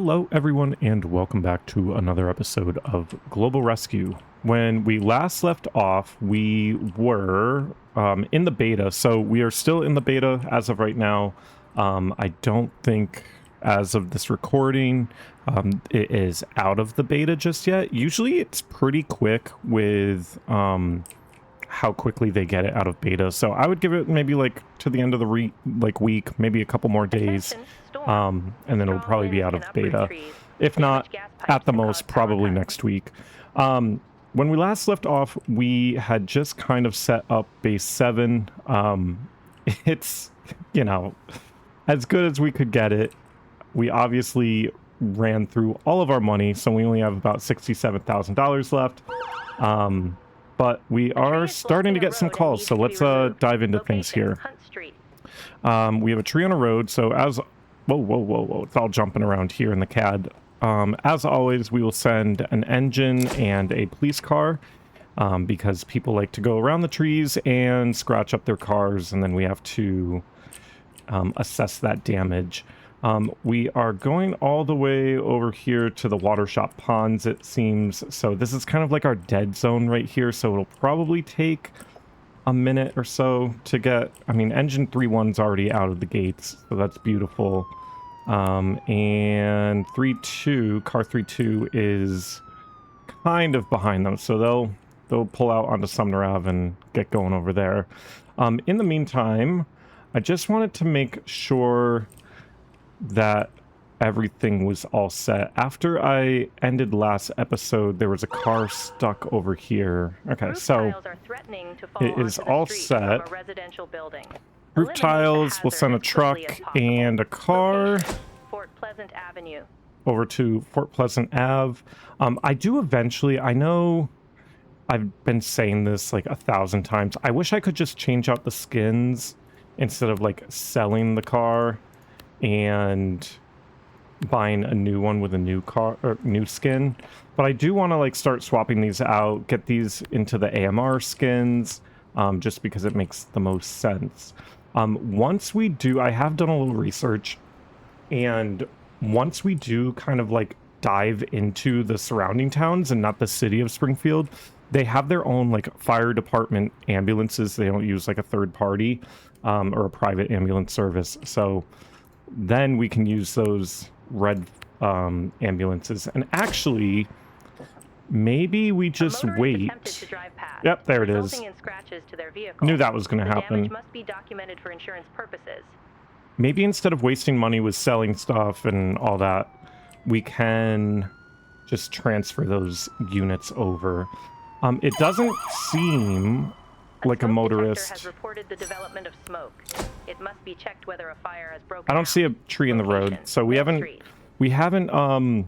Hello, everyone, and welcome back to another episode of Global Rescue. When we last left off, we were in the beta, so we are still in the beta as of right now. I don't think, as of this recording, it is out of the beta just yet. Usually it's pretty quick with how quickly they get it out of beta, so I would give it maybe like to the end of the week, maybe a couple more days. And then it'll probably be out of beta. If not, at the most, probably next week. When we last left off, we had just kind of set up base 7. It's, you know, as good as we could get it. We obviously ran through all of our money, so we only have about $67,000 left. But we are starting to get some calls, so let's dive into things here. We have a tree on a road, so as... Whoa. It's all jumping around here in the CAD. As always, we will send an engine and a police car because people like to go around the trees and scratch up their cars, and then we have to assess that damage. We are going all the way over here to the water shop ponds, it seems. So this is kind of like our dead zone right here, so it'll probably take a minute or so to get... I mean, engine 3.1's already out of the gates, so that's beautiful. And 3.2, car 3.2 is kind of behind them, so they'll pull out onto Sumner Ave and get going over there. In the meantime, I just wanted to make sure that everything was all set. After I ended last episode, there was a car stuck over here. Okay, so it is all set. Roof tiles, we'll send a truck and a car over to Fort Pleasant Ave. I do eventually, I know I've been saying this like 1,000 times, I wish I could just change out the skins instead of like selling the car and buying a new one with a new car or new skin. But I do want to like start swapping these out, get these into the AMR skins, just because it makes the most sense. Once we do, I have done a little research, and once we do kind of like dive into the surrounding towns and not the city of Springfield, they have their own like fire department ambulances. They don't use like a third party or a private ambulance service. So then we can use those red ambulances. And actually, maybe we just wait. Yep, there it is. Knew that was going to happen. Must be documented for insurance purposes. Maybe instead of wasting money with selling stuff and all that, we can just transfer those units over. It doesn't seem like a motorist. Has reported the development of smoke. It must be checked whether a fire has broken I don't see a tree in the road, so we haven't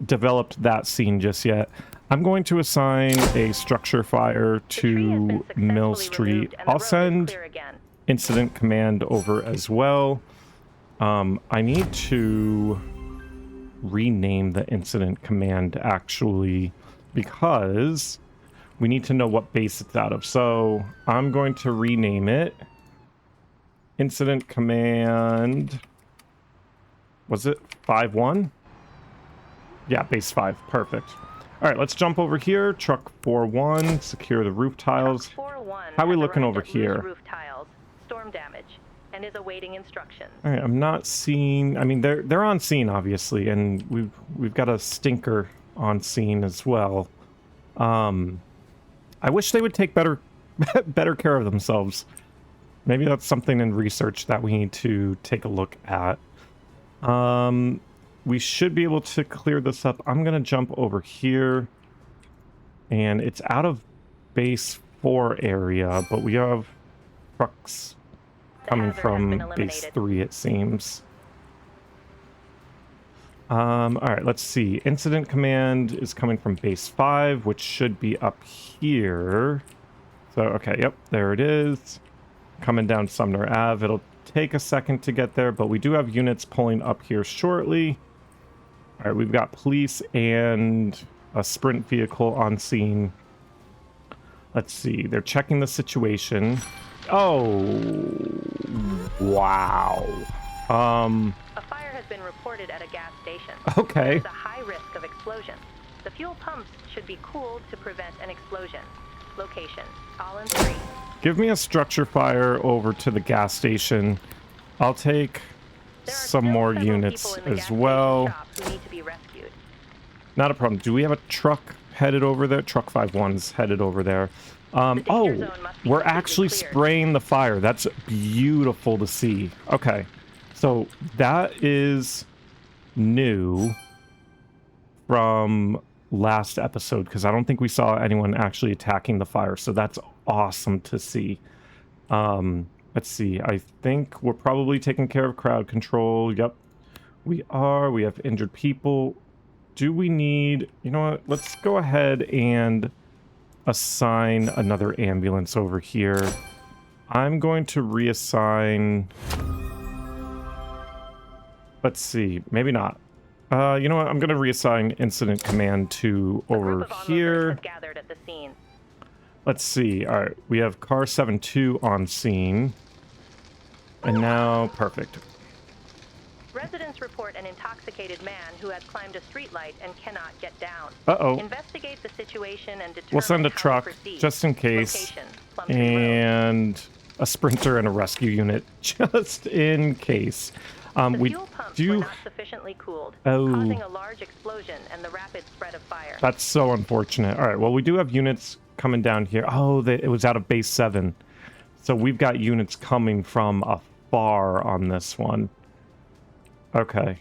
developed that scene just yet. I'm going to assign a structure fire to Mill Street. I'll send incident command over as well. I need to rename the incident command actually, because we need to know what base it's out of. So I'm going to rename it incident command. Was it 5-1? Yeah, base 5. Perfect. All right, let's jump over here. Truck 4-1, secure the roof tiles. How are we looking over here? Roof tiles, storm damage, and is awaiting instructions. All right, I'm not seeing... I mean, they're on scene, obviously, and we've got a stinker on scene as well. I wish they would take better care of themselves. Maybe that's something in research that we need to take a look at. We should be able to clear this up. I'm going to jump over here. And it's out of base 4 area, but we have trucks coming from base 3, it seems. Alright, let's see. Incident command is coming from base 5, which should be up here. So, okay, yep, there it is. Coming down Sumner Ave. It'll take a second to get there, but we do have units pulling up here shortly. Alright, we've got police and a sprint vehicle on scene. Let's see, they're checking the situation. Oh, wow. A fire has has been reported at a gas station. Okay. There's a high risk of explosion. The fuel pumps should be cooled to prevent an explosion. Location, all in 3. Give me a structure fire over to the gas station. I'll take some more units as well. Who need to be rescued. Not a problem. Do we have a truck headed over there? Truck 5-1's headed over there. Oh, we're actually spraying the fire. That's beautiful to see. Okay. So that is new from last episode, because I don't think we saw anyone actually attacking the fire. So that's awesome to see. Let's see. I think we're probably taking care of crowd control. Yep, we are. We have injured people. Do we need... You know what? Let's go ahead and assign another ambulance over here. I'm going to reassign... Let's see. Maybe not. You know what? I'm going to reassign Incident Command to over here. Gathered at the scene. Let's see. All right. We have Car 7-2 on scene. And now... Perfect. Residents report an intoxicated man who has climbed a streetlight and cannot get down. Uh-oh. Investigate the situation and determine We'll send a how to truck, proceed. just in case. Location, Plumtree Road. And a sprinter and a rescue unit, just in case. The We fuel pumps do... were not sufficiently cooled, Oh. causing a large explosion and the rapid spread of fire. That's so unfortunate. All right, well, we do have units coming down here. Oh, it was out of base 7. So we've got units coming from afar on this one. Okay.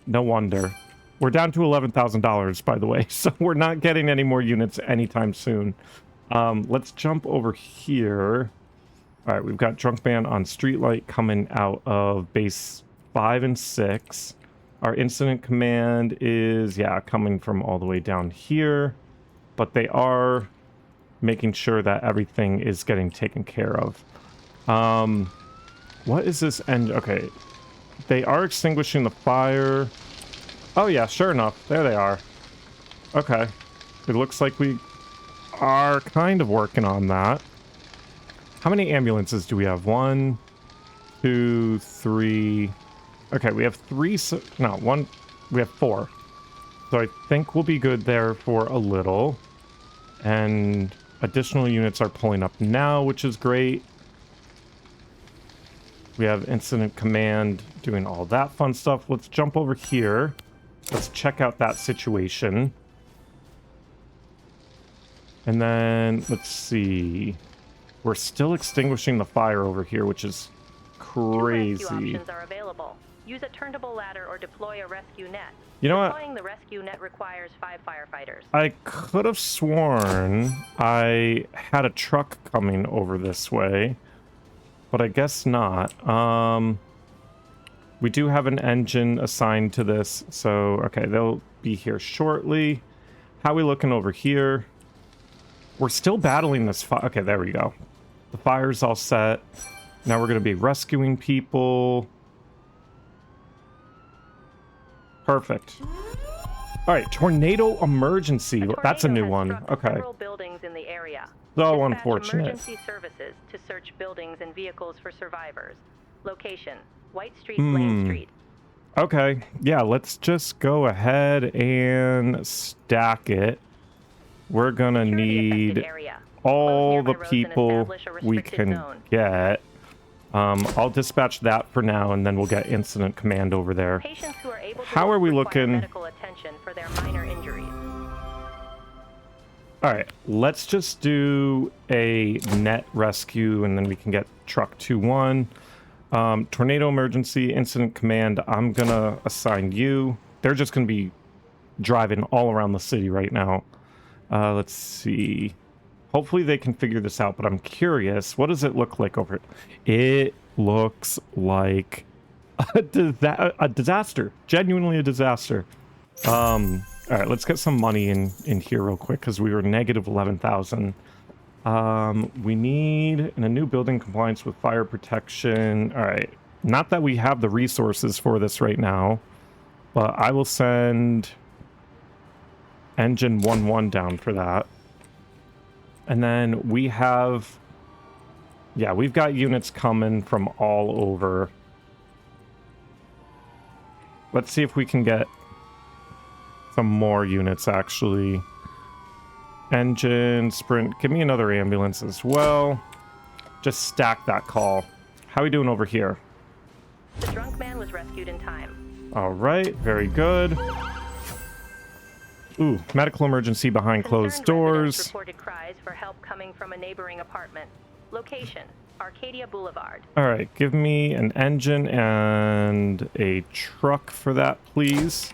No wonder. We're down to $11,000, by the way, so we're not getting any more units anytime soon. Let's jump over here. All right, we've got Drunk Man on Streetlight coming out of base 5 and 6. Our Incident Command is, yeah, coming from all the way down here. But they are making sure that everything is getting taken care of. What is this end? Okay. They are extinguishing the fire. Oh, yeah, sure enough. There they are. Okay. It looks like we are kind of working on that. How many ambulances do we have? 1, 2, 3... Okay, we have 3... No, 1... We have 4. So I think we'll be good there for a little. And additional units are pulling up now, which is great. We have Incident Command doing all that fun stuff. Let's jump over here. Let's check out that situation. And then, let's see. We're still extinguishing the fire over here, which is crazy. 2 rescue options are available. Use a turnable ladder or deploy a rescue net. You know what? Deploying the rescue net requires 5 firefighters. I could have sworn I had a truck coming over this way, but I guess not. We do have an engine assigned to this, so okay, they'll be here shortly. How are we looking over here? We're still battling this fire. Okay, there we go. The fire's all set. Now we're going to be rescuing people. Perfect. All right, tornado emergency. That's a new one. Okay. Several buildings in the area. So Dispatch unfortunate. Emergency services to search buildings and vehicles for survivors. Location: White Street, Lane Street. Okay. Yeah, let's just go ahead and stack it. We're gonna need all the people we can get. I'll dispatch that for now, and then we'll get Incident Command over there. Patients who are able to How are we looking? medical attention for their minor injuries. All right, let's just do a net rescue, and then we can get truck 2-1. Tornado emergency, Incident Command, I'm gonna assign you. They're just gonna be driving all around the city right now. Let's see. Hopefully they can figure this out, but I'm curious. What does it look like over it? It looks like a disaster. Genuinely a disaster. All right, let's get some money in here real quick, because we were negative 11,000. We need in a new building compliance with fire protection. All right. Not that we have the resources for this right now, but I will send engine 1-1 down for that. And then we have, yeah, we've got units coming from all over. Let's see if we can get some more units, actually. Engine, sprint. Give me another ambulance as well. Just stack that call. How are we doing over here? The drunk man was rescued in time. All right, very good. Ooh, medical emergency behind closed doors. Reported cries for help coming from a neighboring apartment. Location, Arcadia Boulevard. All right, give me an engine and a truck for that, please.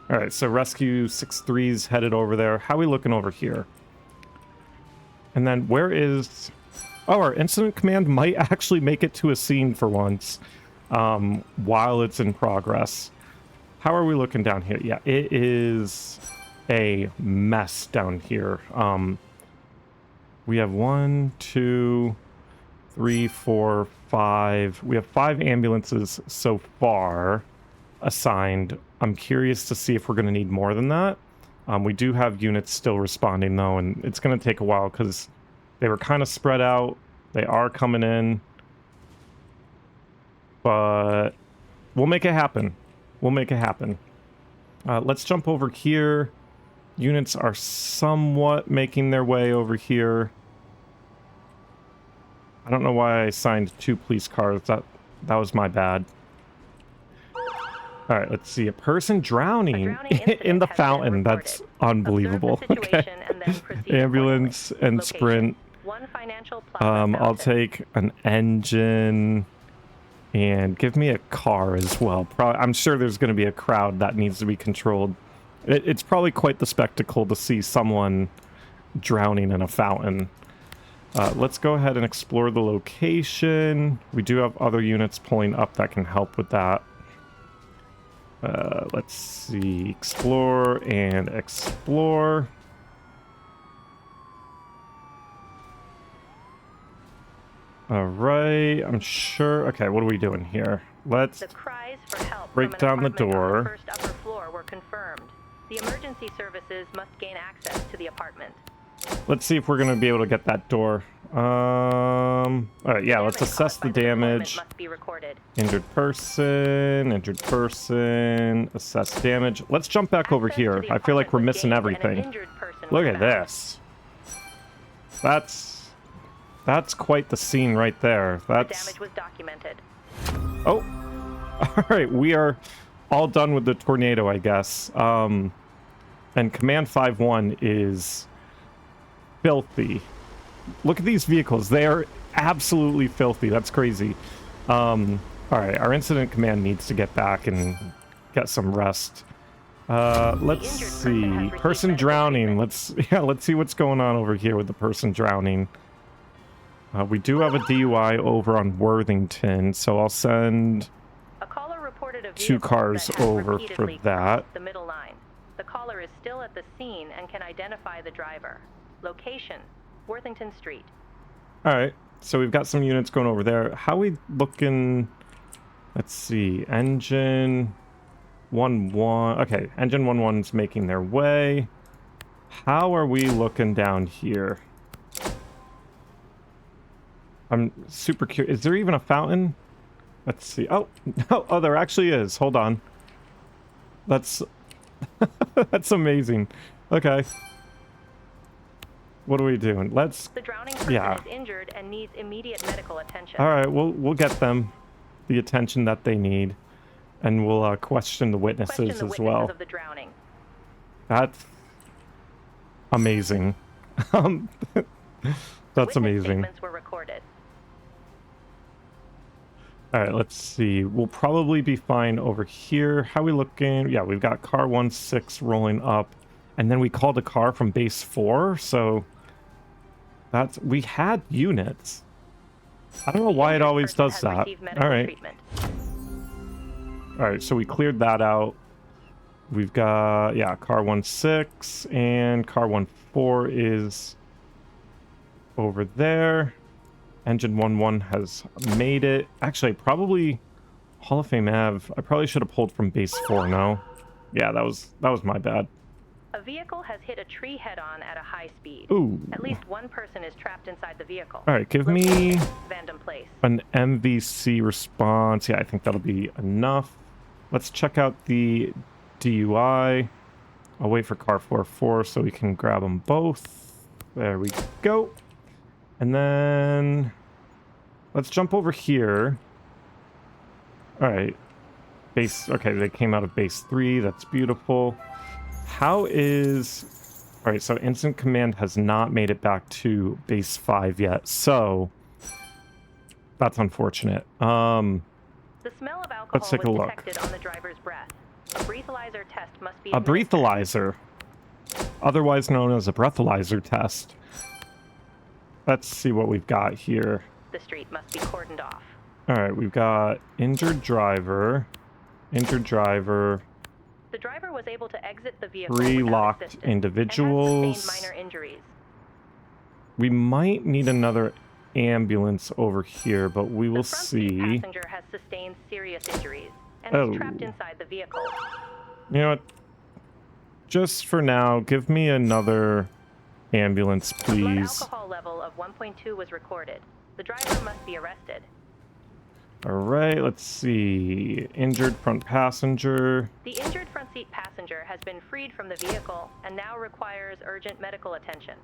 All right, so rescue 6-3's headed over there. How are we looking over here? And then where is... Oh, our incident command might actually make it to a scene for once while it's in progress. How are we looking down here? Yeah, it is a mess down here. We have 1, 2, 3, 4, 5. We have 5 ambulances so far assigned. I'm curious to see if we're going to need more than that. We do have units still responding, though, and it's going to take a while because they were kind of spread out. They are coming in. But we'll make it happen. We'll make it happen. Let's jump over here. Units are somewhat making their way over here. I don't know why I assigned 2 police cars. That was my bad. All right, let's see. A person drowning in the fountain. That's unbelievable. Okay. Ambulance and sprint. I'll take an engine and give me a car as well. I'm sure there's going to be a crowd that needs to be controlled. It's probably quite the spectacle to see someone drowning in a fountain. Let's go ahead and explore the location. We do have other units pulling up that can help with that. Let's see. Explore and explore. All right, I'm sure. Okay, what are we doing here? Let's break down the door. On the first upper floor were confirmed. The emergency services must gain access to the apartment. Let's see if we're going to be able to get that door. All right, yeah, let's assess the damage. Injured person, assess damage. Let's jump back over here. I feel like we're missing everything. Look at this. That's quite the scene right there. That's... Damage was documented. Oh, all right, we are all done with the tornado, I guess. And Command 5-1 is filthy. Look at these vehicles. They are absolutely filthy. That's crazy. All right, our incident command needs to get back and get some rest. Let's see. Person drowning. Let's see what's going on over here with the person drowning. We do have a DUI over on Worthington, so I'll send a caller reported a 2 cars over for that. The middle line. The caller is still at the scene and can identify the driver. Location, Worthington Street. All right, so we've got some units going over there. How are we looking? Let's see. Engine 1-1. Okay, engine 1-1's making their way. How are we looking down here? I'm super curious. Is there even a fountain? Let's see. Oh, oh, there actually is. Hold on. That's that's amazing. Okay. What are we doing? Let's... The drowning person is injured and needs immediate medical attention. All right, we'll get them the attention that they need, and we'll question the witnesses as well. Of the drowning. That's amazing. That's amazing. Statements were recorded. All right, let's see. We'll probably be fine over here. How are we looking? Yeah, we've got car 1-6 rolling up, and then we called a car from base 4, so that's... We had units. I don't know why it always does that. All right. All right, so we cleared that out. We've got, yeah, car 1-6, and car 1-4 is over there. Engine 1-1 has made it. Actually, probably Hall of Fame Ave. I probably should have pulled from base 4, no? Yeah, that was my bad. A vehicle has hit a tree head-on at a high speed. Ooh. At least one person is trapped inside the vehicle. All right, give me Vandam Place. an MVC response. Yeah, I think that'll be enough. Let's check out the DUI. I'll wait for car 44 so we can grab them both. There we go. And then let's jump over here. All right. Base, okay, they came out of base 3. That's beautiful. How is... All right, so Incident Command has not made it back to base 5 yet. So that's unfortunate. The smell of alcohol Let's take a was look. detected on the driver's breath. A breathalyzer test must be A breathalyzer, otherwise known as a breathalyzer test. Let's see what we've got here. The street must be cordoned off. All right, we've got injured driver. The driver was able to exit the vehicle 3 without locked assistance individuals. and has sustained minor injuries. We might need another ambulance over here, but we will The front seat see. passenger has sustained serious injuries and Oh. is trapped inside the vehicle. You know what? Just for now, give me another ambulance, A blood please. alcohol level of 1.2 was recorded. The driver must be arrested. All right, let's see. Injured front passenger. The injured front seat passenger has been freed from the vehicle and now requires urgent medical attention.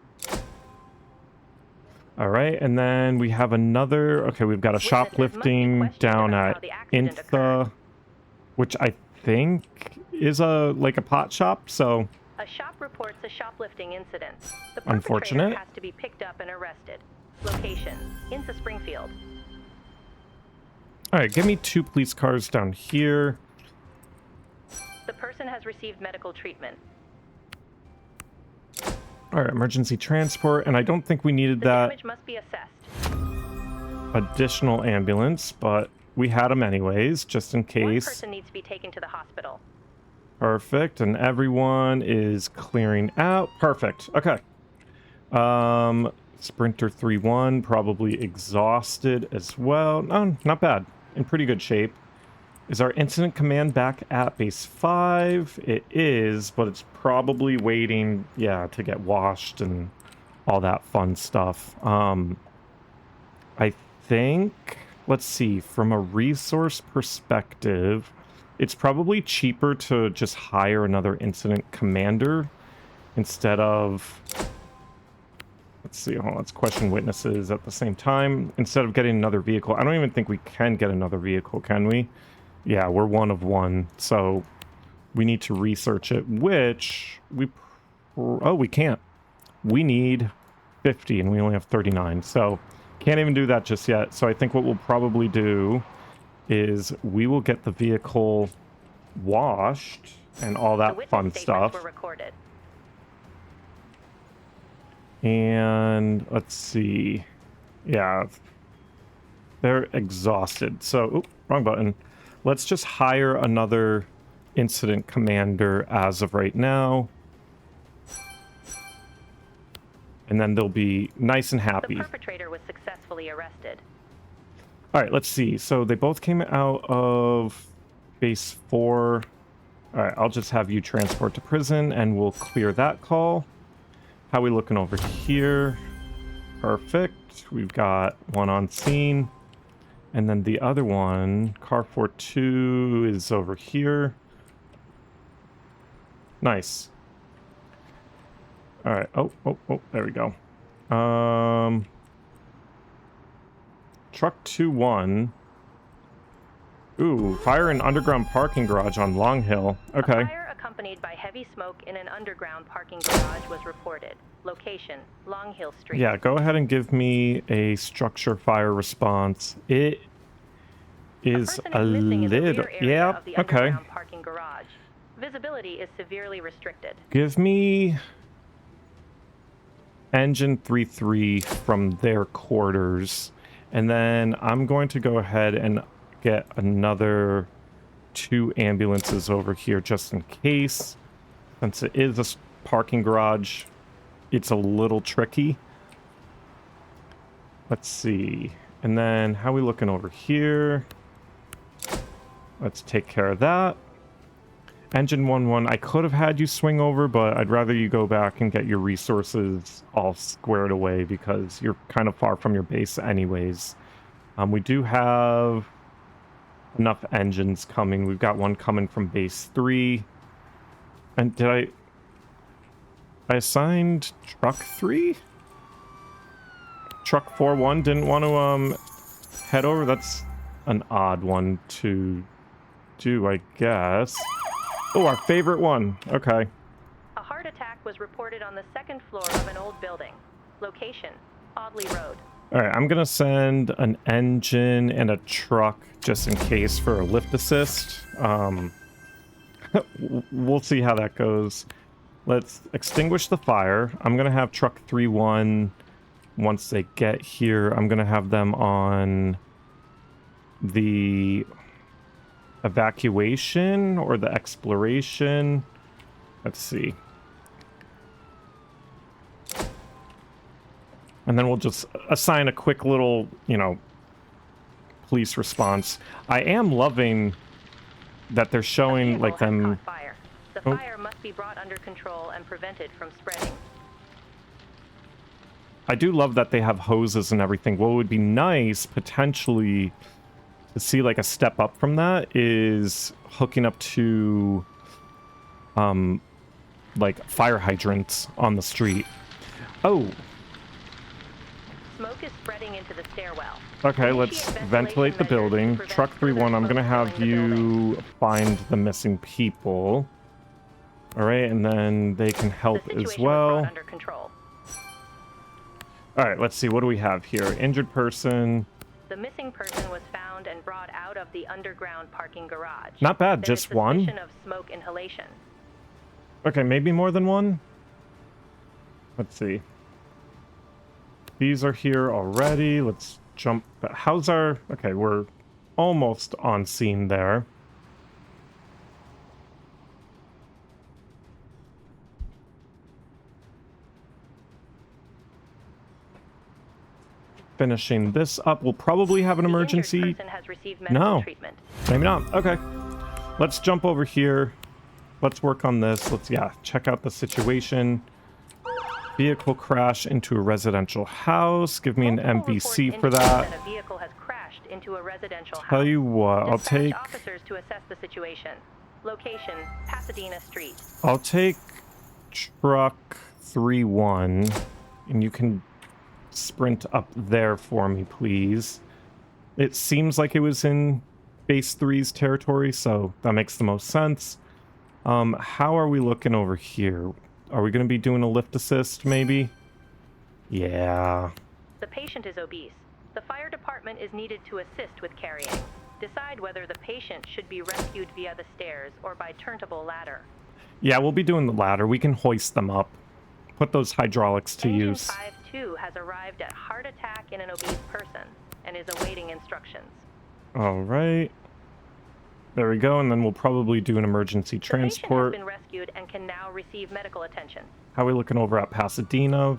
All right, and then we have another. Okay, we've got a Witnesses must be shoplifting questioned down about at how the accident occurred. Intha, which I think is a pot shop. So A shop reports a shoplifting incident. The Unfortunate. perpetrator has to be picked up and arrested. Location: Insa Springfield. all right, give me 2 police cars down here. The person has received medical treatment. All right, emergency transport, and I don't think we needed The that damage must be assessed. additional ambulance, but we had them anyways, just in One case. person needs to be taken to the hospital. Perfect, and everyone is clearing out. Perfect. Okay. Sprinter 3-1 probably exhausted as well. No, not bad. In pretty good shape. Is our incident command back at base 5? It is, but it's probably waiting, yeah, to get washed and all that fun stuff. I think, let's see, from a resource perspective, it's probably cheaper to just hire another incident commander instead of... Let's see, hold on, let's question witnesses at the same time. Instead of getting another vehicle, I don't even think we can get another vehicle, can we? Yeah, we're 1 of 1, so we need to research it, which we... Oh, we can't. We need 50, and we only have 39, so can't even do that just yet. So I think what we'll probably do is we will get the vehicle washed and all The that witness fun statements stuff. were recorded. And let's see. Yeah. They're exhausted. So, oop, wrong button. Let's just hire another incident commander as of right now. And then they'll be nice and happy. The perpetrator was successfully arrested. All right, let's see. So they both came out of base 4. All right, I'll just have you transport to prison and we'll clear that call. How we looking over here? Perfect. We've got one on scene. And then the other one, car 42, is over here. Nice. All right. Oh, there we go. Truck 2-1. Ooh, fire in underground parking garage on Long Hill. Okay. A fire accompanied by heavy smoke in an underground parking garage was reported. Location: Long Hill Street. Yeah, go ahead and give me a structure fire response. It is person a is missing in the little... rear area Yeah, of the okay. underground parking garage. Visibility is severely restricted. Give me engine 3-3 from their quarters. And then I'm going to go ahead and get another 2 ambulances over here just in case. Since it is a parking garage, it's a little tricky. Let's see. And then how are we looking over here? Let's take care of that. Engine 1-1, I could have had you swing over, but I'd rather you go back and get your resources all squared away because you're kind of far from your base anyways. We do have enough engines coming. We've got one coming from base 3. And did I assigned truck 3? Truck 4-1 didn't want to head over? That's an odd one to do, I guess. Oh, our favorite one. Okay. A heart attack was reported on the second floor of an old building. Location, Audley Road. All right, I'm gonna send an engine and a truck just in case for a lift assist. We'll see how that goes. Let's extinguish the fire. I'm gonna have truck 3-1 once they get here. I'm gonna have them on the evacuation or the exploration. Let's see. And then we'll just assign a quick little, you know, police response. I am loving that they're showing like them. Fire. The fire must be brought under control and prevented from spreading. I do love that they have hoses and everything. What would be nice potentially to see like a step up from that is hooking up to like fire hydrants on the street. Oh. Smoke is spreading into the stairwell. Okay, let's ventilate the building. Truck 3-1, I'm gonna have you find the missing people. All right, and then they can help as well. Under control. All right, let's see. What do we have here? Injured person. The missing person was found and brought out of the underground parking garage. Not bad, There is just one. suspicion of smoke inhalation. Okay, maybe more than one. Let's see. These are here already. Let's jump. How's our... Okay, we're almost on scene there. Finishing this up. We'll probably have an emergency. The injured person has received medical treatment. Maybe not. Okay. Let's jump over here. Let's work on this. Let's, yeah, check out the situation. Vehicle crash into a residential house. Give me an MVC for that. A vehicle has crashed into a residential house. Tell you what, I'll Dispatch take... officers to assess the situation. Location, Pasadena Street. I'll take truck 3-1, and you can sprint up there for me, please. It seems like it was in base 3's territory, so that makes the most sense. How are we looking over here? Are we going to be doing a lift assist, maybe? Yeah. The patient is obese. The fire department is needed to assist with carrying. Decide whether the patient should be rescued via the stairs or by turntable ladder. Yeah, we'll be doing the ladder. We can hoist them up. Put those hydraulics to Engine use. 5-2 has arrived at heart attack in an obese person and is awaiting instructions. All right. There we go, and then we'll probably do an emergency transport. The patient has been rescued and can now receive medical attention. How are we looking over at Pasadena?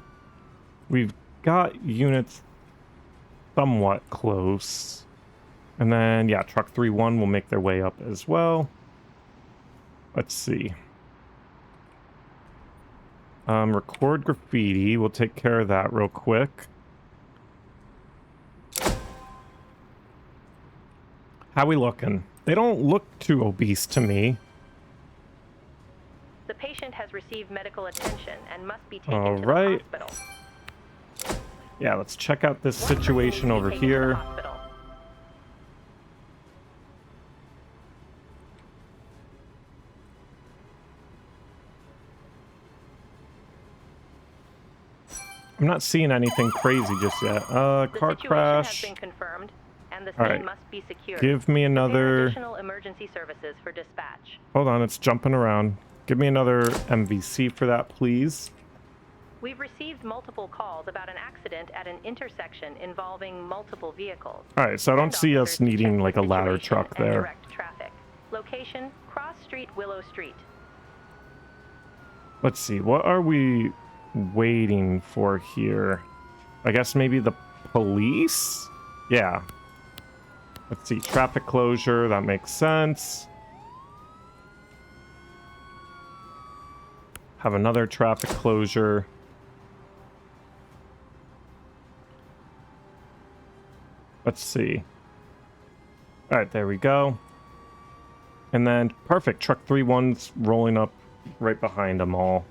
We've got units somewhat close. And then, yeah, truck 3-1 will make their way up as well. Let's see. Record graffiti. We'll take care of that real quick. How we looking? They don't look too obese to me. The patient has received medical attention and must be taken All to right. the hospital. Yeah, let's check out this situation over here. I'm not seeing anything crazy just yet. Car crash. Has been confirmed, and the scene All right. must be secured. Give me another... Additional emergency services for dispatch. Hold on, it's jumping around. Give me another MVC for that, please. We've received multiple calls about an accident at an intersection involving multiple vehicles. All right, so I don't see us needing like a ladder truck there. Direct traffic. Location: Cross Street, Willow Street. Let's see, what are we waiting for here? I guess maybe the police? Yeah. Let's see, traffic closure, that makes sense. have another traffic closure. Let's see. All right, there we go. And then, perfect. Truck 3-1's rolling up right behind them all.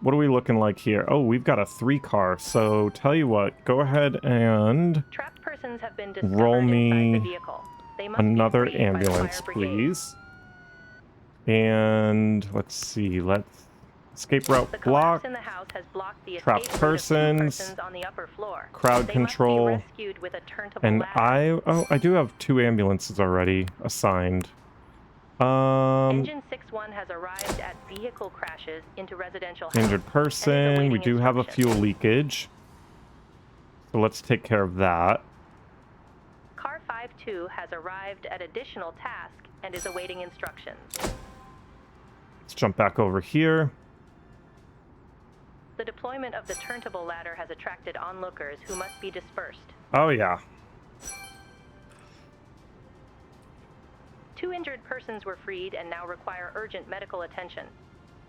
What are we looking like here? Oh, we've got a 3-car. So, tell you what, go ahead and Trapped persons have been discovered roll inside me the vehicle. They must another be freed by the ambulance, fire brigade. please. And let's see. Let's escape route The collapse block. in the house has blocked the Trapped escape route of 2 persons. persons on the upper floor. Crowd They control. must be rescued with a turntable And ladder. I do have 2 ambulances already assigned. Engine 6-1 has arrived at vehicle crashes into residential house. Injured person. We do have a fuel leakage. So let's take care of that. Car 5-2 has arrived at additional task and is awaiting instructions. Let's jump back over here. The deployment of the turntable ladder has attracted onlookers who must be dispersed. Oh, yeah. 2 injured persons were freed and now require urgent medical attention.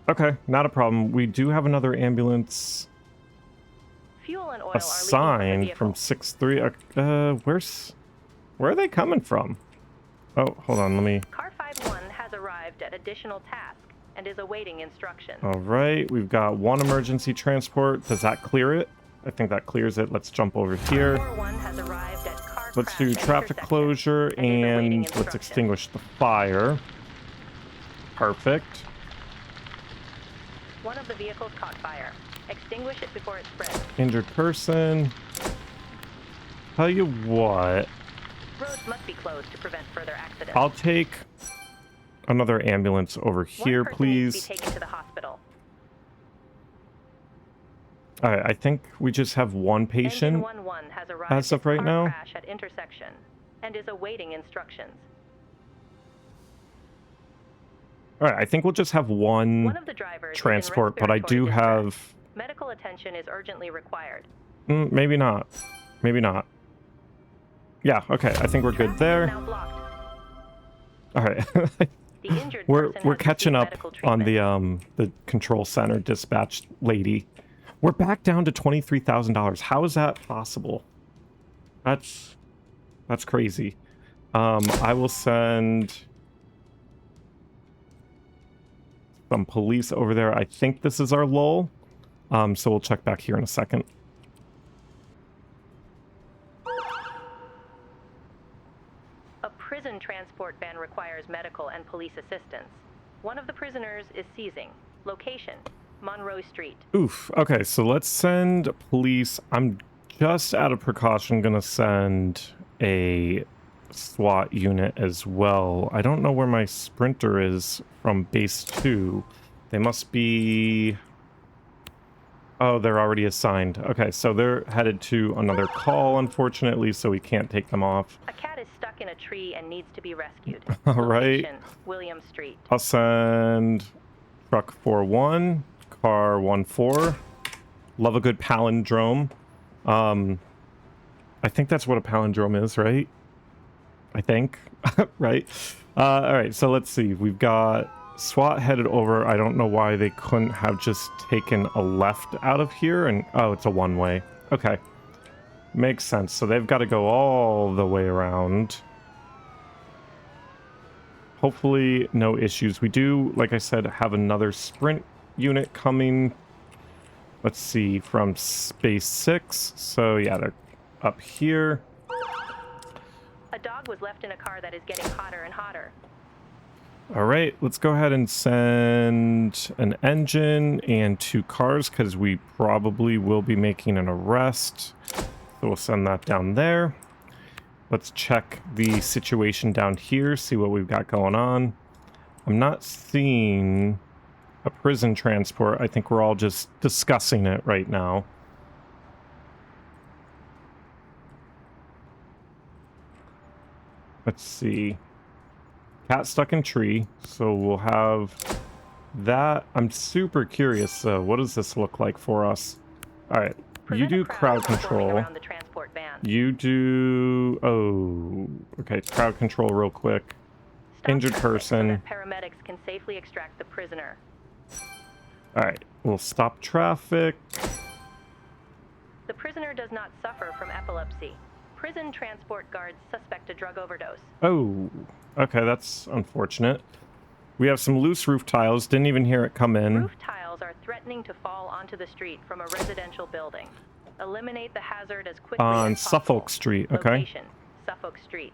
Okay, not a problem. We do have another ambulance Fuel and oil assigned are from 6-3. Where are they coming from? Oh, hold on, let me... Car 5-1 has arrived at additional task and is awaiting instructions. All right, we've got 1 emergency transport. Does that clear it? I think that clears it. Let's jump over here. Car 4-1 has arrived at car Let's crash do at traffic intersection closure and is awaiting and let's instructions. extinguish the fire. Perfect. One of the vehicles caught fire. Extinguish it before it spreads. Injured person. Tell you what, Roads must be closed to prevent further accidents. I'll take another ambulance over here, One person needs please. to be taken to the hospital. All right, I think we just have 1 patient. Engine 1-1 has arrived as of at right car now. crash at intersection and is awaiting instructions. All right, I think we'll just have 1 One of the drivers is in transport, but I respiratory do distress. have... Medical attention is urgently required. maybe not. Maybe not. Yeah, okay, I think we're good Traffic is there. now blocked. All right. The injured we're person has catching received up medical on treatment. the control center dispatch lady. We're back down to $23,000. How is that possible? That's crazy. I will send some police over there. I think this is our lull. So we'll check back here in a second. A prison transport van requires medical and police assistance. One of the prisoners is seizing. Location, Monroe Street. Oof. Okay, so let's send police. I'm just out of precaution gonna send a SWAT unit as well. I don't know where my sprinter is from base 2. They must be... Oh, they're already assigned. Okay, so they're headed to another call, unfortunately, so we can't take them off. A cat is stuck in a tree and needs to be rescued. All right. Location, William Street. I'll send truck 4-1, car 1-4. Love a good palindrome. I think that's what a palindrome is, right? I think, right? All right, so let's see. We've got SWAT headed over. I don't know why they couldn't have just taken a left out of here. And oh, it's a one-way. Okay. Makes sense. So they've got to go all the way around. Hopefully no issues. We do, like I said, have another sprint unit coming. Let's see, from space 6. So yeah, they're up here. A dog was left in a car that is getting hotter and hotter. All right, let's go ahead and send an engine and 2 cars because we probably will be making an arrest. So we'll send that down there. Let's check the situation down here, see what we've got going on. I'm not seeing a prison transport. I think we're all just discussing it right now. Let's see. Cat stuck in tree, so we'll have that. I'm super curious, what does this look like for us? All right, you Prevent a do crowd from forming control. around the transport van. You do... Oh, okay, crowd control real quick. Stop Injured traffic person. So that paramedics can safely extract the prisoner. All right, we'll stop traffic. The prisoner does not suffer from epilepsy. Prison transport guards suspect a drug overdose. Oh, okay, that's unfortunate. We have some loose roof tiles. Didn't even hear it come in. Roof tiles are threatening to fall onto the street from a residential building. Eliminate the hazard as quickly On as possible. Suffolk Street, okay. Location, Suffolk Street.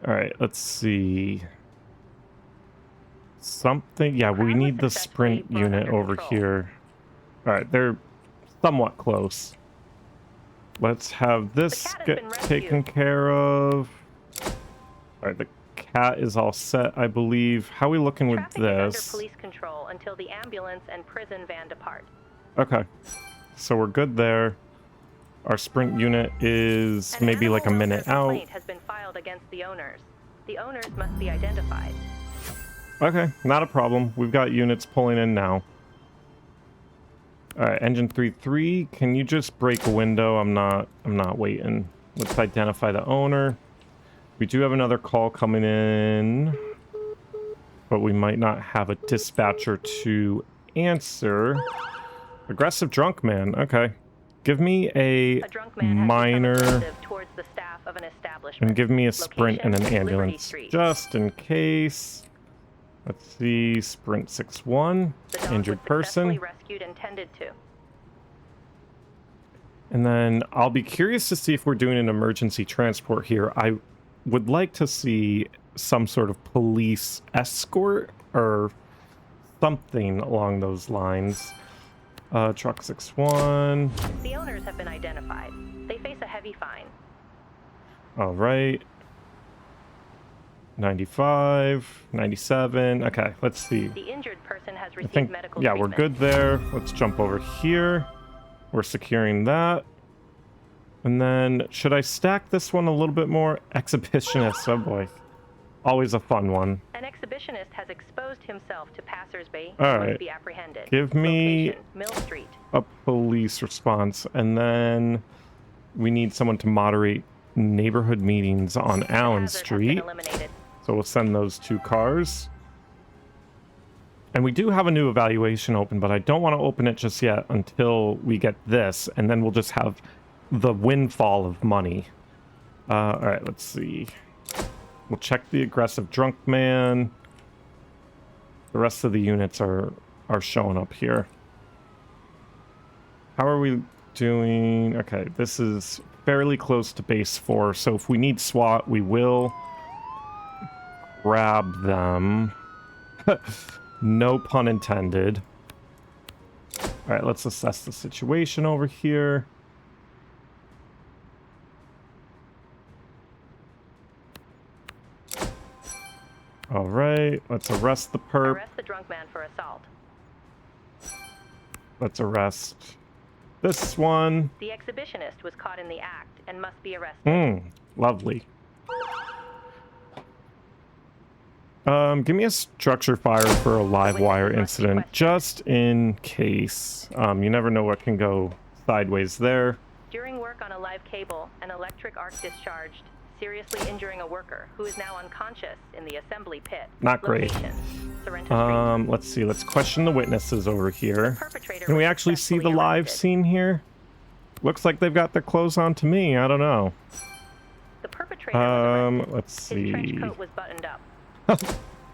All right, let's see. Something, yeah, we need the sprint unit over here. All right, they're somewhat close. Let's have this get taken care of. All right, the cat is all set, I believe. How are we looking with Traffic this? is under police control until the ambulance and prison van depart. Okay, so we're good there. Our sprint unit is maybe like a minute out. Complaint has been filed against the owners. The owners must be identified. Okay, not a problem. We've got units pulling in now. All right, engine 3-3, can you just break a window? I'm not waiting. Let's identify the owner. We do have another call coming in, but we might not have a dispatcher to answer. Aggressive drunk man. Okay. Give me a drunk man minor has become aggressive towards the staff of an establishment. and give me a sprint Location, and an Liberty ambulance Street. just in case. Let's see, sprint 6-1, The dog injured was person. successfully rescued and tended to. And then I'll be curious to see if we're doing an emergency transport here. I would like to see some sort of police escort or something along those lines. Truck 6-1. The owners have been identified. They face a heavy fine. All right. 95, 97. Okay, let's see. The injured person has I received think, medical yeah, treatment. we're good there. Let's jump over here. We're securing that. And then, should I stack this one a little bit more? Exhibitionist, oh boy. Always a fun one. An exhibitionist has exposed himself to passersby All and right. must be apprehended. Give me Location, Mill Street. a police response. And then we need someone to moderate neighborhood meetings on Allen Hazard has been Street. eliminated. So we'll send those 2 cars. And we do have a new evaluation open, but I don't want to open it just yet until we get this, and then we'll just have the windfall of money. All right, let's see. We'll check the aggressive drunk man. The rest of the units are showing up here. How are we doing? Okay, this is fairly close to base 4, so if we need SWAT, we will grab them. No pun intended. All right, let's assess the situation over here. All right, let's arrest the perp. Arrest the drunk man for assault. Let's arrest this one. The exhibitionist was caught in the act and must be arrested. Lovely. Give me a structure fire for a live wire incident, just in case. You never know what can go sideways there. During work on a live cable, an electric arc discharged, seriously injuring a worker who is now unconscious in the assembly pit. Not great. Location, Sorrento Street. Let's see. Let's question the witnesses over here. The perpetrator Can we was actually see the successfully live arrested. scene here? Looks like they've got their clothes on to me. I don't know. The perpetrator was arrested. Let's His see. trench coat was buttoned up.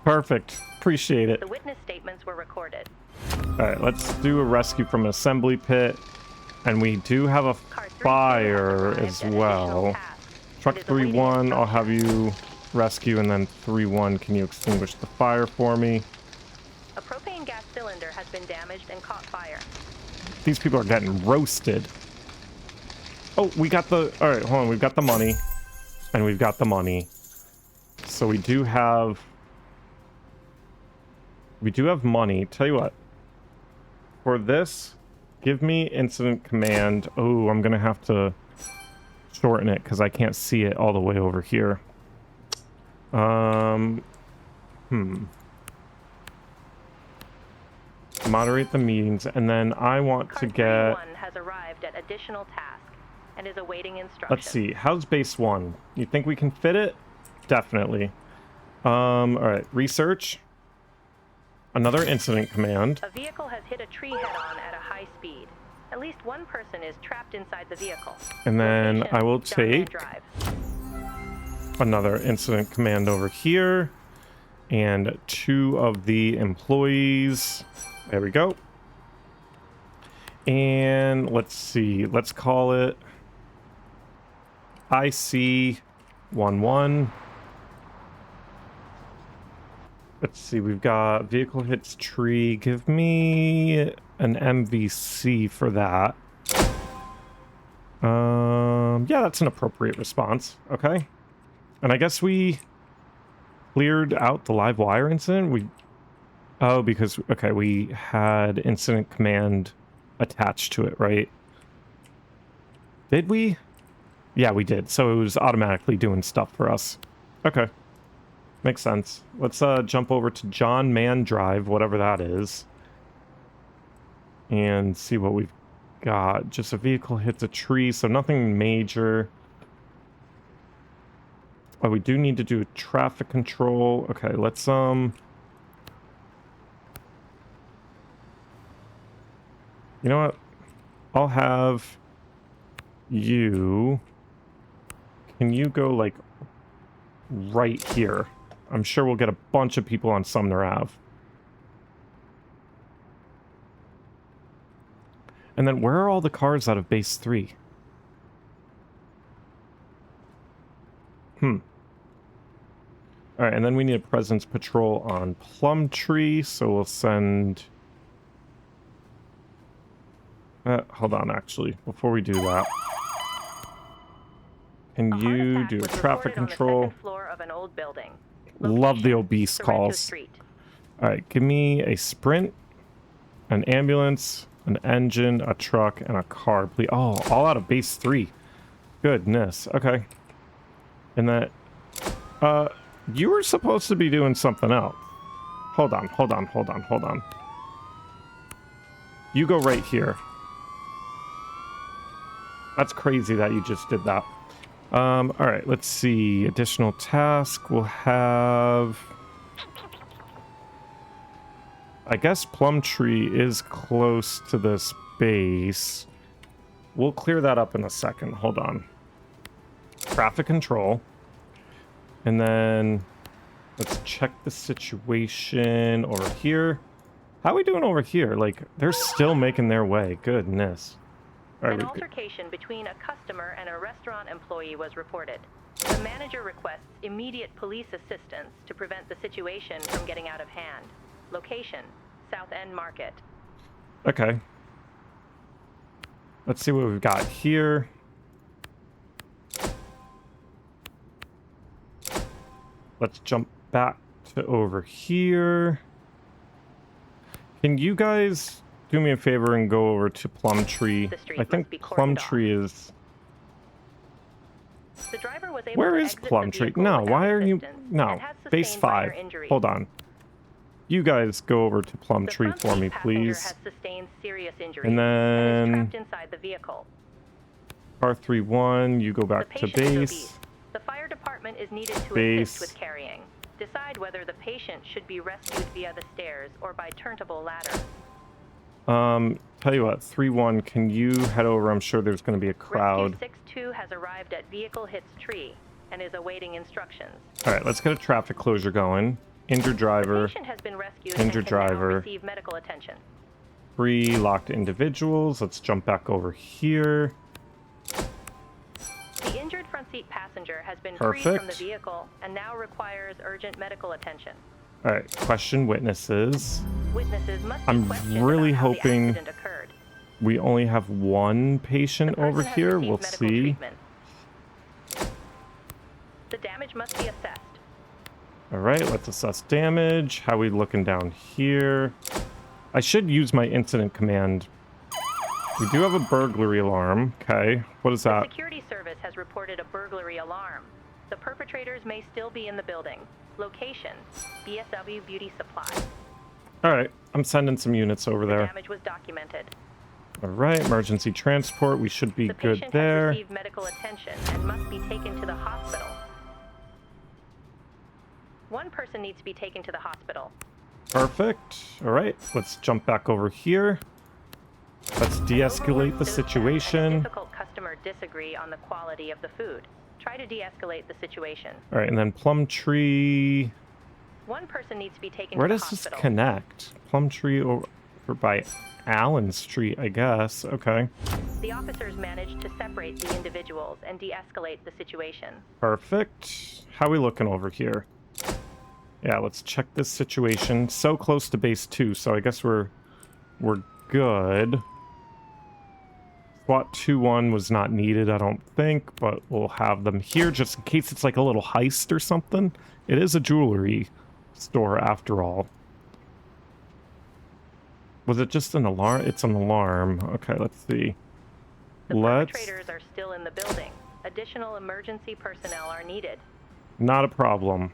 Perfect. Appreciate it. The witness statements were recorded. All right, let's do a rescue from an assembly pit. And we do have a Car 3 fire has as arrived at well. additional tasks. Truck It is awaiting 3-1, I'll instructions. have you rescue, and then 3-1, can you extinguish the fire for me? A propane gas cylinder has been damaged and caught fire. These people are getting roasted. Oh, we got the... All right, hold on. We've got the money. And we've got the money. So we do have... We do have money. Tell you what. For this, give me incident command. Oh, I'm going to have to shorten it because I can't see it all the way over here. Moderate the meetings, and then I want Car to get... 31 has arrived at additional task and is awaiting instructions. Let's see. How's base 1? You think we can fit it? Definitely. All right. Research. Another incident command. A vehicle has hit a tree head-on at a high speed. At least one person is trapped inside the vehicle. And then Location, I will John Man take Drive. another incident command over here. And 2 of the employees. There we go. And let's see. Let's call it IC11. Let's see. We've got vehicle hits tree. Give me an MVC for that. Yeah, that's an appropriate response. Okay. And I guess we cleared out the live wire incident. Oh, because okay, we had incident command attached to it, right? Did we? Yeah, we did. So it was automatically doing stuff for us. Okay. Makes sense. Let's jump over to John Man Drive, whatever that is. And see what we've got. Just a vehicle hits a tree, so nothing major. Oh, we do need to do traffic control. Okay, let's you know what? I'll have you. Can you go like right here? I'm sure we'll get a bunch of people on Sumner Ave. And then where are all the cars out of base 3? Alright, and then we need a presence patrol on Plumtree, so we'll send... hold on, actually, before we do that. Can you do traffic control? On the second floor of an old building. Love the obese calls. Alright, give me a sprint, an ambulance, an engine, a truck, and a car, please. Oh, all out of base 3. Goodness, okay. And that... you were supposed to be doing something else. Hold on. You go right here. That's crazy that you just did that. Alright, let's see. Additional task. We'll have... I guess Plumtree is close to this base. We'll clear that up in a second. Hold on. Traffic control. And then let's check the situation over here. How are we doing over here? Like, they're still making their way. Goodness. An altercation between a customer and a restaurant employee was reported. The manager requests immediate police assistance to prevent the situation from getting out of hand. Location, South End Market. Okay. Let's see what we've got here. Let's jump back to over here. Can you guys do me a favor and go over to Plumtree? I think Plumtree is... The driver was able Where to is exit the Plumtree? vehicle No, without why are you... assistance No, and has base sustained minor 5. injuries. Hold on. You guys go over to Plumtree for me, please. Has sustained serious injuries And then... and is trapped inside the vehicle. R31, you go back to base. The fire department is needed to Base. assist with carrying. Decide whether the patient should be rescued via the stairs or by turntable ladder. Tell you what, 3-1, can you head over? I'm sure there's going to be a crowd. Rescue 6-2 has arrived at vehicle hits tree and is awaiting instructions. All right, let's get a traffic closure going. Injured driver. The patient has been rescued Injured and can now driver. receive medical attention. 3 locked individuals. Let's jump back over here. The injured front seat passenger has been Perfect. freed from the vehicle and now requires urgent medical attention. All right, question witnesses. Witnesses must be I'm questioned really about how hoping the accident occurred. we only have one patient The person over has here. received We'll medical see. treatment. The damage must be assessed. All right, let's assess damage. How we looking down here? I should use my incident command. We do have a burglary alarm. Okay, what is The that? security service has reported a burglary alarm. The perpetrators may still be in the building. Location, BSW Beauty Supply. All right, I'm sending some units over The there. damage was documented. All right, emergency transport. We should be The good patient there. has received medical attention and must be taken to the hospital. One person needs to be taken to the hospital. Perfect. All right, let's jump back over here. Let's de-escalate the situation. Difficult customer disagree on the quality of the food. Try to de-escalate the situation. All right, and then Plumtree. One person needs to be taken Where to the does this hospital. connect? Plumtree over by Allen Street, I guess. Okay. The officers managed to separate the individuals and de-escalate the situation. Perfect. How we looking over here? Yeah, let's check this situation. So close to base 2, so I guess we're good. SWAT 2-1 was not needed, I don't think, but we'll have them here just in case it's like a little heist or something. It is a jewelry store after all. Was it just an alarm? It's an alarm. Okay, let's see. The perpetrators are still in the building. Additional emergency personnel are needed. Not a problem.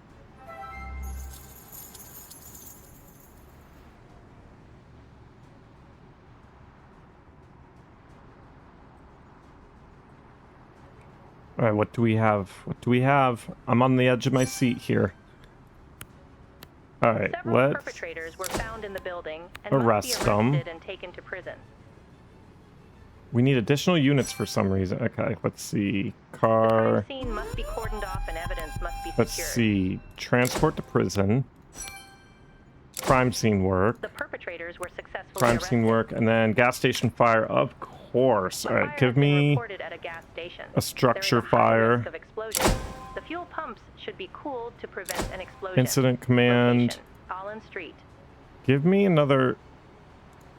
All right, what do we have? What do we have? I'm on the edge of my seat here. All right, Several perpetrators were found in the building and arrest must be them. arrested and taken to prison. We need additional units for some reason. Okay, let's see. The Car. crime scene must be cordoned off and evidence must be Let's secured. see. Transport to prison. Crime scene work. The perpetrators were successfully Crime arrested. scene work. And then gas station fire, of course. A All right, fire give has been me reported at a gas station. a structure There is a high fire. risk of explosion. The fuel pumps should be cooled to prevent an explosion. Incident command. Location, Allen Street. Give me another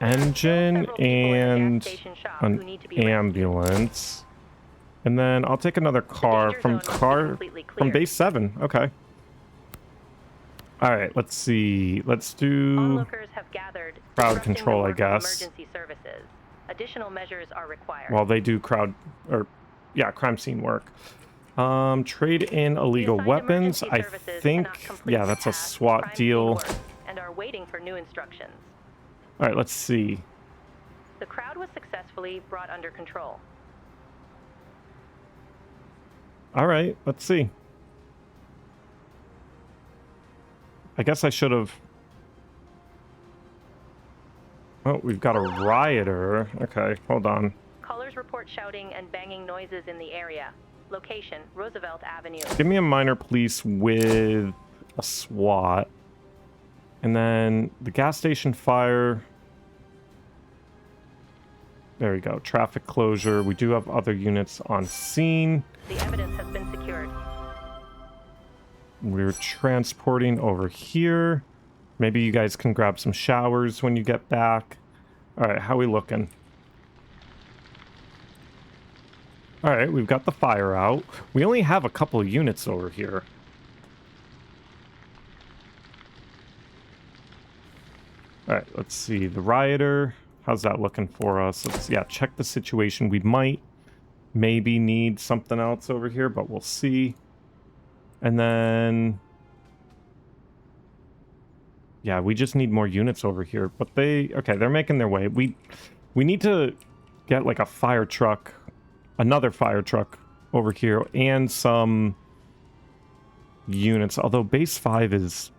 engine Several people in a and gas station shop who an need to be rescued. ambulance. And then I'll take another car danger from zone must be completely clear. base 7. Okay. All right, let's see. Let's do Onlookers have gathered. crowd disrupting the control, I work of guess. Emergency services. Additional measures are required. Well, they do crime scene work. Trade in illegal The assigned weapons. emergency I services think, cannot complete yeah, the that's a task, SWAT crime scene deal. work, and are waiting for new instructions. All right, let's see. The crowd was successfully brought under control. All right, let's see. I guess I should have. Oh, we've got a rioter. Okay, hold on. Callers report shouting and banging noises in the area. Location, Roosevelt Avenue. Give me a minor police with a SWAT. And then the gas station fire. There we go. Traffic closure. We do have other units on scene. The evidence has been secured. We're transporting over here. Maybe you guys can grab some showers when you get back. All right, how we looking? All right, we've got the fire out. We only have a couple of units over here. All right, let's see. The rioter. How's that looking for us? Let's, yeah, check the situation. We might maybe need something else over here, but we'll see. And then... yeah, we just need more units over here. But they... okay, they're making their way. We need to get like a fire truck, another fire truck over here, and some units. Although base 5 is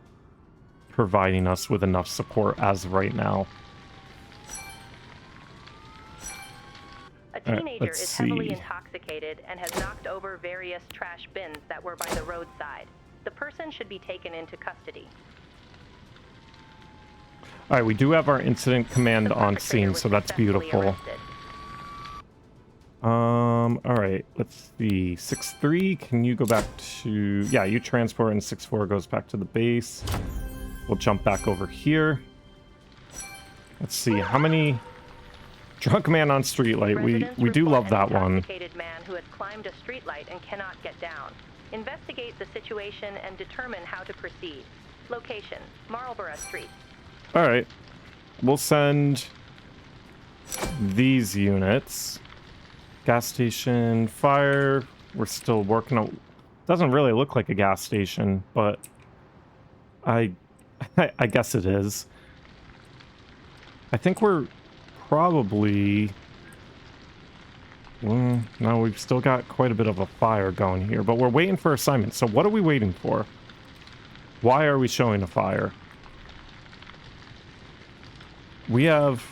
providing us with enough support as of right now. A teenager let's is heavily see. intoxicated and has knocked over various trash bins that were by the roadside. The person should be taken into custody. All right, we do have our incident command The on perpetrator scene, was so that's successfully beautiful. arrested. All right, let's see. 6-3, can you go back to... yeah, you transport, and 6-4 goes back to the base. We'll jump back over here. Let's see, how many... drunk man on streetlight. Residents We do report love that an one. intoxicated man who has climbed a streetlight and cannot get down. Investigate the situation and determine how to proceed. Location, Marlborough Street. All right, we'll send these units. Gas station, fire. We're still working on... doesn't really look like a gas station, but I guess it is. I think we're probably... well, no, we've still got quite a bit of a fire going here, but we're waiting for assignments. So what are we waiting for? Why are we showing a fire? We have...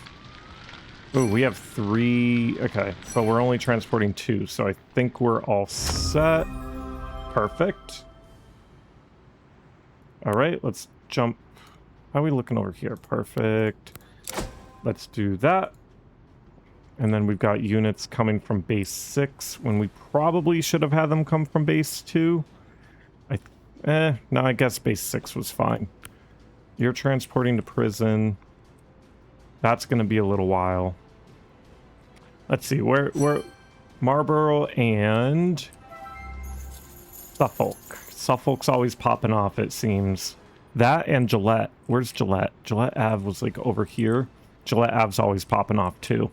Oh, we have 3... Okay, but we're only transporting 2, so I think we're all set. Perfect. All right, let's jump. How are we looking over here? Perfect. Let's do that. And then we've got units coming from base 6 when we probably should have had them come from base 2. No, I guess base 6 was fine. You're transporting to prison. That's going to be a little while. Let's see, where Marlborough and Suffolk. Suffolk's always popping off, it seems. That and Gillette. Where's Gillette? Gillette Ave was like over here. Gillette Ave's always popping off too.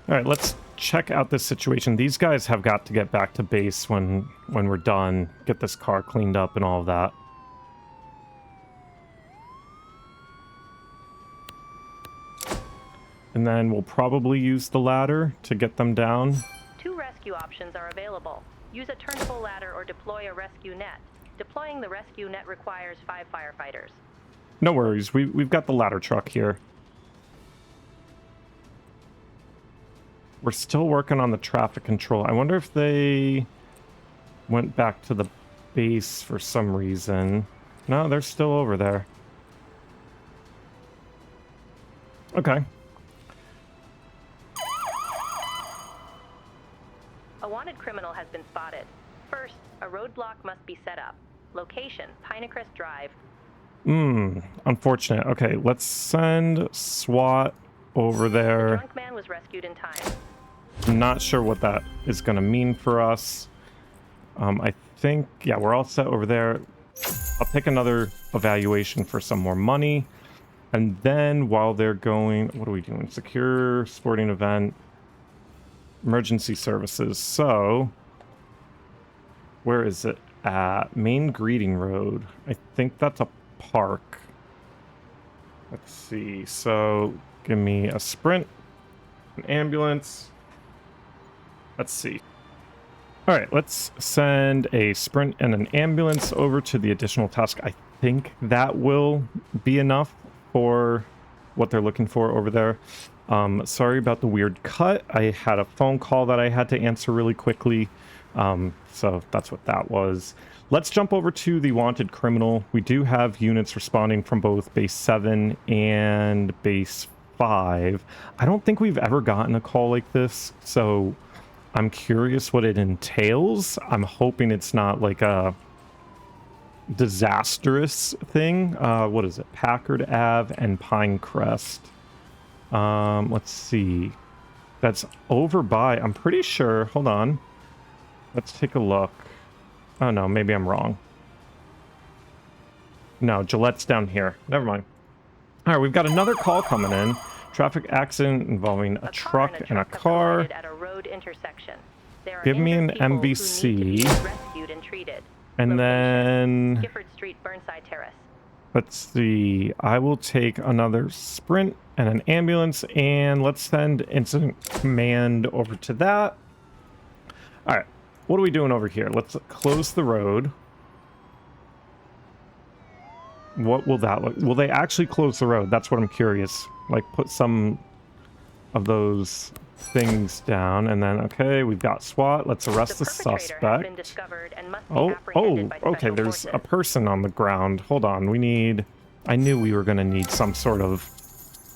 All right, let's check out this situation. These guys have got to get back to base when we're done. Get this car cleaned up and all of that. And then we'll probably use the ladder to get them down. 2 rescue options are available. Use a turnable ladder or deploy a rescue net. Deploying the rescue net requires 5 firefighters. No worries, we've got the ladder truck here. We're still working on the traffic control. I wonder if they went back to the base for some reason. No, they're still over there. Okay. A wanted criminal has been spotted. First, a roadblock must be set up. Location, Pinecrest Drive. Unfortunate. Okay, let's send SWAT over there. The drunk man was rescued in time. I'm not sure what that is going to mean for us. I think, yeah, we're all set over there. I'll pick another evaluation for some more money. And then while they're going, what are we doing? Secure sporting event, emergency services. So, where is it at? Main Greeting Road. I think that's a park. Let's see. So, give me a sprint, an ambulance. Let's see. All right, let's send a sprint and an ambulance over to the additional task. I think that will be enough for what they're looking for over there. Sorry about the weird cut. I had a phone call that I had to answer really quickly. So that's what that was. Let's jump over to the wanted criminal. We do have units responding from both base 7 and base 5. I don't think we've ever gotten a call like this, so I'm curious what it entails. I'm hoping it's not like a disastrous thing. What is it? Packard Ave and Pinecrest. Let's see. That's over by, I'm pretty sure, hold on. Let's take a look. Oh no, maybe I'm wrong. No, Gillette's down here. Never mind. All right, we've got another call coming in. Traffic accident involving a truck and a car. At a road intersection. Give me an MVC. And then Gifford Street, Burnside Terrace. Let's see. I will take another sprint and an ambulance, and let's send incident command over to that. All right. What are we doing over here? Let's close the road. What will that look? Will they actually close the road? That's what I'm curious. Like, put some of those things down, and then, okay, we've got SWAT. Let's arrest the suspect. Oh, okay, there's a person on the ground. Hold on, we need... I knew we were going to need some sort of...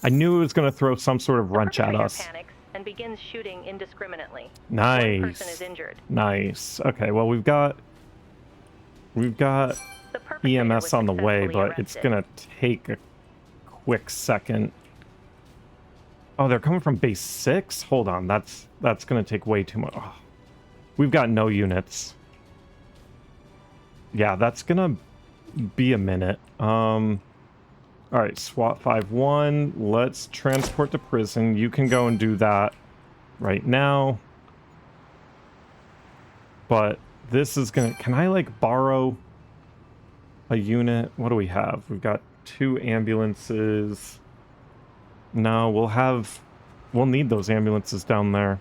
I knew it was going to throw some sort of wrench at us. Panics and begins shooting indiscriminately. Nice. One person is injured. Nice. Okay, well, we've got EMS on the way, but it's going to take a quick second. Oh, they're coming from base 6? Hold on, that's going to take way too much. Oh, we've got no units. Yeah, that's going to be a minute. All right, SWAT 5-1. Let's transport to prison. You can go and do that right now. But this is going to... Can I, like, borrow a unit? What do we have? We've got 2 ambulances. No, we'll need those ambulances down there.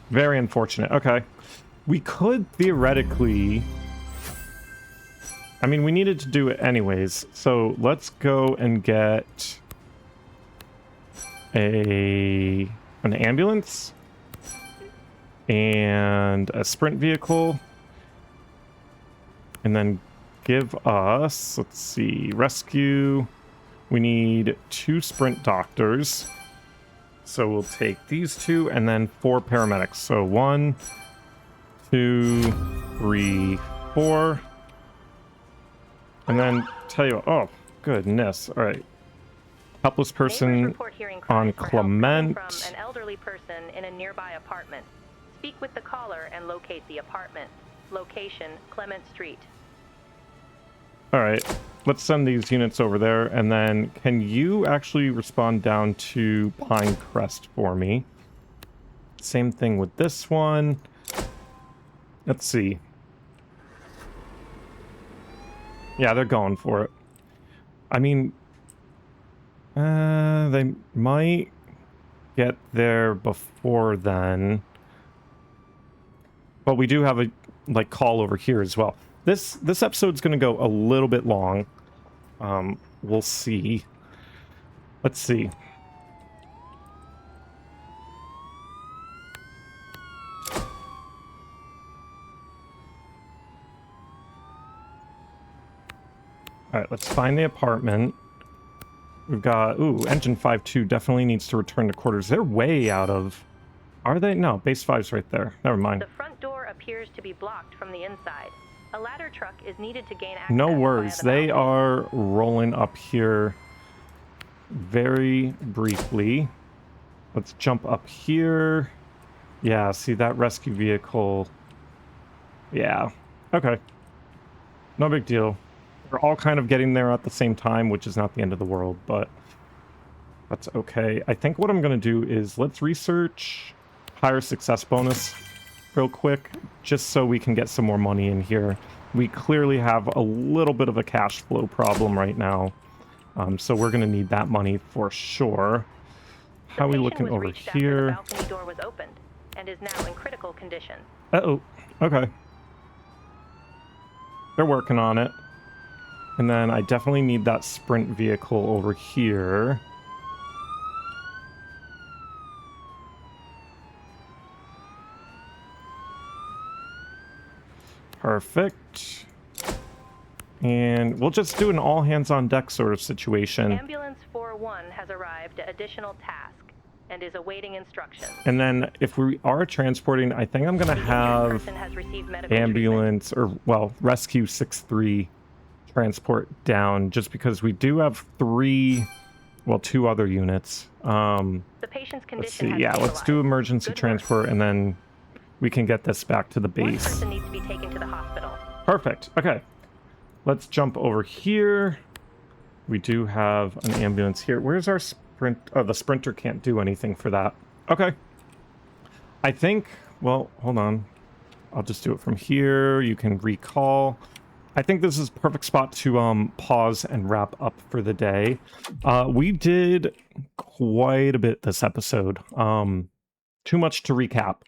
Very unfortunate. Okay. We could theoretically... I mean, we needed to do it anyways, so let's go and get an ambulance and a sprint vehicle, and then give us, let's see, rescue. We need 2 sprint doctors, so we'll take these 2 and then 4 paramedics. So 1, 2, 3, 4. And then tell you, oh, goodness. All right. Helpless person on Clement. From an elderly person in a nearby apartment. Speak with the caller and locate the apartment. Location, Clement Street. All right. Let's send these units over there. And then can you actually respond down to Pine Crest for me? Same thing with this one. Let's see. Yeah, they're going for it. I mean, they might get there before then. But we do have a call over here as well. This episode's going to go a little bit long. We'll see. Let's see. Alright, let's find the apartment. We've got... Ooh, Engine 5-2 definitely needs to return to quarters. They're way out of... Are they? No, base 5's right there. Never mind. The front door appears to be blocked from the inside. A ladder truck is needed to gain access. No worries. They are rolling up here very briefly. Let's jump up here. Yeah, see that rescue vehicle. Yeah. Okay. No big deal. We're all kind of getting there at the same time, which is not the end of the world, but that's okay. I think what I'm going to do is let's research higher success bonus real quick, just so we can get some more money in here. We clearly have a little bit of a cash flow problem right now, so we're going to need that money for sure. How are we looking over here? The balcony door was opened and is now in critical condition. Uh-oh. Okay. They're working on it. And then I definitely need that sprint vehicle over here. Perfect. And we'll just do an all hands on deck sort of situation. Ambulance 4-1 has arrived at additional task and is awaiting instructions. And then if we are transporting, I think I'm going to have ambulance or, well, rescue 6-3 transport down, just because we do have 2 other units. The patient's condition let's see. Yeah, let's do emergency transport, and then we can get this back to the base. One person needs to be taken to the hospital. Perfect. Okay. Let's jump over here. We do have an ambulance here. Where's our sprint? Oh, the sprinter can't do anything for that. Okay. I think, well, hold on. I'll just do it from here. You can recall. I think this is a perfect spot to pause and wrap up for the day. We did quite a bit this episode. Too much to recap.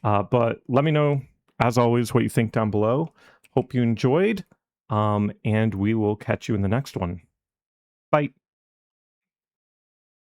But let me know, as always, what you think down below. Hope you enjoyed. And we will catch you in the next one. Bye.